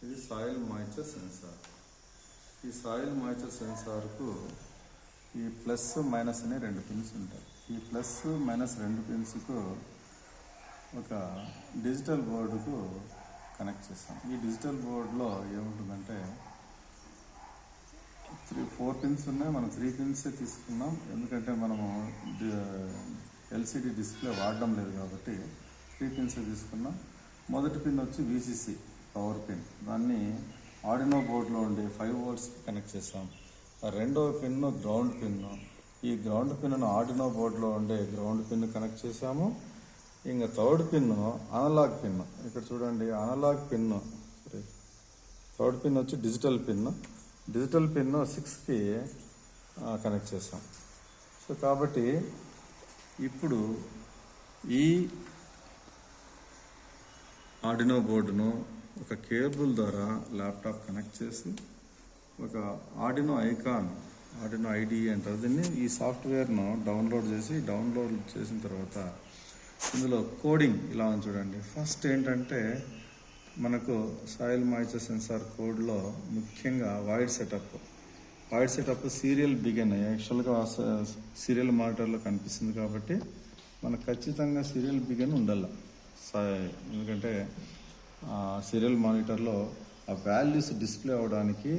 ఇది soil moisture censor. ఈ soil moisture సెన్సార్కు ఈ ప్లస్ మైనస్ అనే 2 పిన్స్ ఉంటాయి. ఈ ప్లస్ మైనస్ 2 పిన్స్కు ఒక డిజిటల్ బోర్డుకు కనెక్ట్ చేస్తాం. ఈ డిజిటల్ బోర్డులో ఏముంటుందంటే 4 పిన్స్ ఉన్నాయి. మనం 3 పిన్సే తీసుకున్నాం, ఎందుకంటే మనము ఎల్సిడి డిస్ప్లే వాడడం లేదు కాబట్టి 3 పిన్సే తీసుకున్నాం. మొదటి పిన్ వచ్చి విసిసి పవర్ పిన్, దాన్ని ఆర్డినో బోర్డులో ఉండే 5 వోల్ట్స్కి కనెక్ట్ చేస్తాం. రెండవ పిన్ను గ్రౌండ్ పిన్ను. ఈ గ్రౌండ్ పిన్ను ఆర్డినో బోర్డులో ఉండే గ్రౌండ్ పిన్ కనెక్ట్ చేసాము. ఇంకా థర్డ్ పిన్ను అనలాగ్ పిన్ను. ఇక్కడ చూడండి, అనలాగ్ పిన్ను, థర్డ్ పిన్ వచ్చి డిజిటల్ పిన్ను. డిజిటల్ పిన్ను 6కి కనెక్ట్ చేసాం. సో కాబట్టి ఇప్పుడు ఈ ఆర్డినో బోర్డును ఒక కేబుల్ ద్వారా ల్యాప్టాప్ కనెక్ట్ చేసి ఒక ఆర్డినో ఐకాన్, ఆర్డినో ఐడిఈ అంటారు దీన్ని, ఈ సాఫ్ట్వేర్ను డౌన్లోడ్ చేసిన తర్వాత ఇందులో కోడింగ్ ఇలా ఉంది చూడండి. ఫస్ట్ ఏంటంటే మనకు సాయిల్ మాయిశ్చర్ సెన్సార్ కోడ్లో ముఖ్యంగా వాయిడ్ సెటప్ సీరియల్ బిగిన్. యాక్చువల్గా సీరియల్ మానిటర్లో కనిపిస్తుంది కాబట్టి మనకు ఖచ్చితంగా సీరియల్ బిగిన్ ఉండాలి. ఎందుకంటే సీరియల్ మానిటర్లో ఆ వాల్యూస్ డిస్ప్లే అవ్వడానికి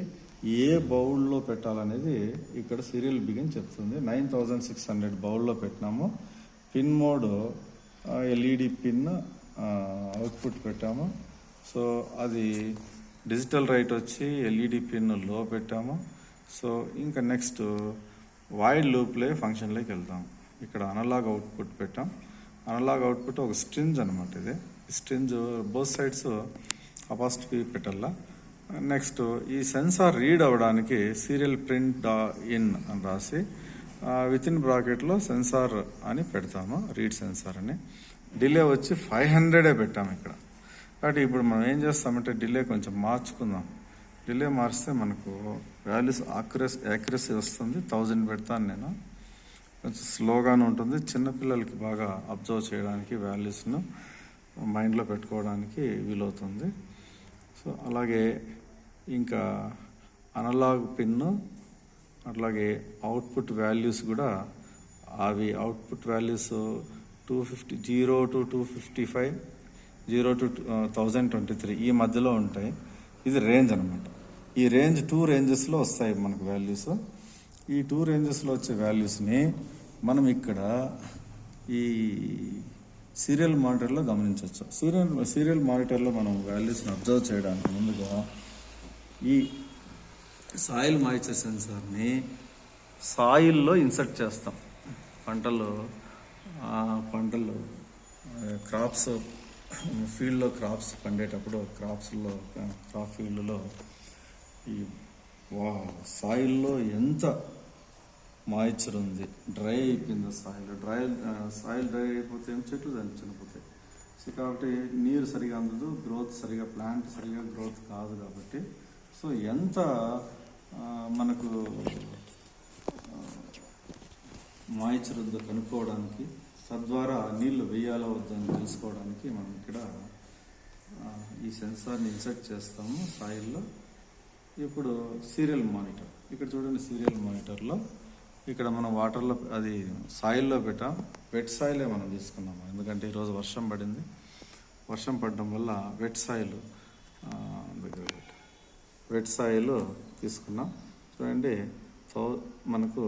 ఏ బౌల్లో పెట్టాలనేది ఇక్కడ సీరియల్ బిగిన్ చెప్తుంది. 9600 బౌల్లో పెట్టినాము. Pin mode LED pin output పెట్టాము. సో అది డిజిటల్ రైట్ వచ్చి ఎల్ఈడి పిన్ లో పెట్టాము. సో ఇంకా నెక్స్ట్ వైడ్ లూప్లే ఫంక్షన్లోకి వెళ్తాం. ఇక్కడ అనలాగ్ అవుట్పుట్ పెట్టాం. అనలాగ్ అవుట్పుట్ ఒక స్ట్రింజ్ అనమాట. ఇది స్ట్రింజ్ బోత్ సైడ్స్ అపాస్ట్రఫీ పెట్టాలా. నెక్స్ట్ ఈ సెన్సార్ రీడ్ అవ్వడానికి సీరియల్ ప్రింట్ ఇన్ అని రాసి విత్ ఇన్ బ్రాకెట్లో సెన్సార్ అని పెడతాము, రీడ్ సెన్సార్ అని. డిలే వచ్చి 500 పెట్టాము ఇక్కడ. కాబట్టి ఇప్పుడు మనం ఏం చేస్తామంటే డిలే కొంచెం మార్చుకుందాం. డిలే మార్చితే మనకు వాల్యూస్ యాక్యురసీ వస్తుంది. 1000 పెడతాను నేను. కొంచెం స్లోగానే ఉంటుంది, చిన్నపిల్లలకి బాగా అబ్జర్వ్ చేయడానికి, వాల్యూస్ను మైండ్లో పెట్టుకోవడానికి వీలవుతుంది. సో అలాగే ఇంకా అనలాగ్ పిన్ను, అట్లాగే అవుట్పుట్ వాల్యూస్ కూడా, అవి అవుట్పుట్ వాల్యూస్ 0 to 255, 0 to 1023 ఈ మధ్యలో ఉంటాయి. ఇది రేంజ్ అనమాట. ఈ రేంజ్ 2 రేంజెస్లో వస్తాయి మనకు వాల్యూస్. ఈ 2 రేంజెస్లో వచ్చే వాల్యూస్ని మనం ఇక్కడ ఈ సీరియల్ మానిటర్లో గమనించవచ్చు. సీరియల్ మానిటర్లో మనం వాల్యూస్ని అబ్జర్వ్ చేయడానికి ముందుగా ఈ సాయిల్ మాయిశ్చర్ సెన్సార్ని సాయిల్లో ఇన్సర్ట్ చేస్తాం. పంటలు క్రాప్స్ ఫీల్డ్లో క్రాప్స్ పండేటప్పుడు క్రాప్ ఫీల్డ్లో ఈ సాయిల్లో ఎంత మాయిశ్చర్ ఉంది, డ్రై అయిపోయింది సాయిల్ డ్రై అయిపోతే ఏం చెట్లు చనిపోతాయి. సో కాబట్టి నీరు సరిగా అందదు, ప్లాంట్ సరిగా గ్రోత్ కాదు. కాబట్టి సో ఎంత మనకు మాయిశ్చర్ ఉందో కనుక్కోవడానికి, తద్వారా నీళ్లు వేయాలో వద్దని తెలుసుకోవడానికి మనం ఇక్కడ ఈ సెన్సార్ని ఇన్సర్ట్ చేస్తాము సాయిల్లో. ఇప్పుడు సీరియల్ మానిటర్, ఇక్కడ చూడండి, సీరియల్ మానిటర్లో ఇక్కడ మనం వాటర్లో, అది సాయిల్లో పెట్టాం. వెట్ సాయిలే మనం తీసుకున్నాము, ఎందుకంటే ఈరోజు వర్షం పడింది. వర్షం పడడం వల్ల వెట్ సాయిల్ తీసుకున్నాం. చూడండి, మనకు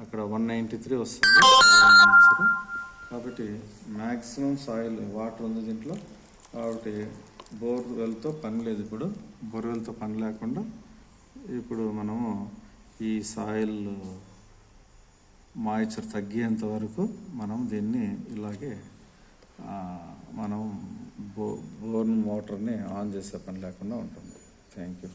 అక్కడ 193 వస్తుంది కాబట్టి మ్యాక్సిమం సాయిల్ వాటర్ ఉంది దీంట్లో. కాబట్టి బోర్వెల్తో పని లేదు. ఇప్పుడు బోర్వెల్తో పని లేకుండా ఇప్పుడు మనము ఈ సాయిల్ మాయిశ్చర్ తగ్గేంత వరకు మనం దీన్ని ఇలాగే మనం బోర్ మోటార్ని ఆన్ చేసే పని లేకుండా ఉంటుంది. Thank you.